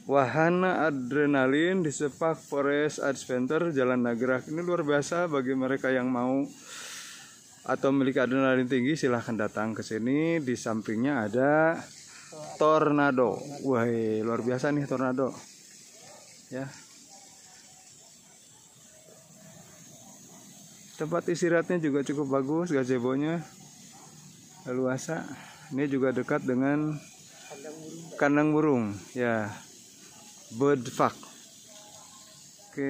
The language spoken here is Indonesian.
Wahana adrenalin di Sepak Forest Adventure Jalan Nagrak. Ini luar biasa bagi mereka yang mau atau memiliki adrenalin tinggi, silahkan datang ke sini. Di sampingnya ada tornado. Wah, luar biasa nih tornado. Ya. Tempat istirahatnya juga cukup bagus, gazebo-nya luasa. Ini juga dekat dengan kandang burung, ya. Bird Park. Oke.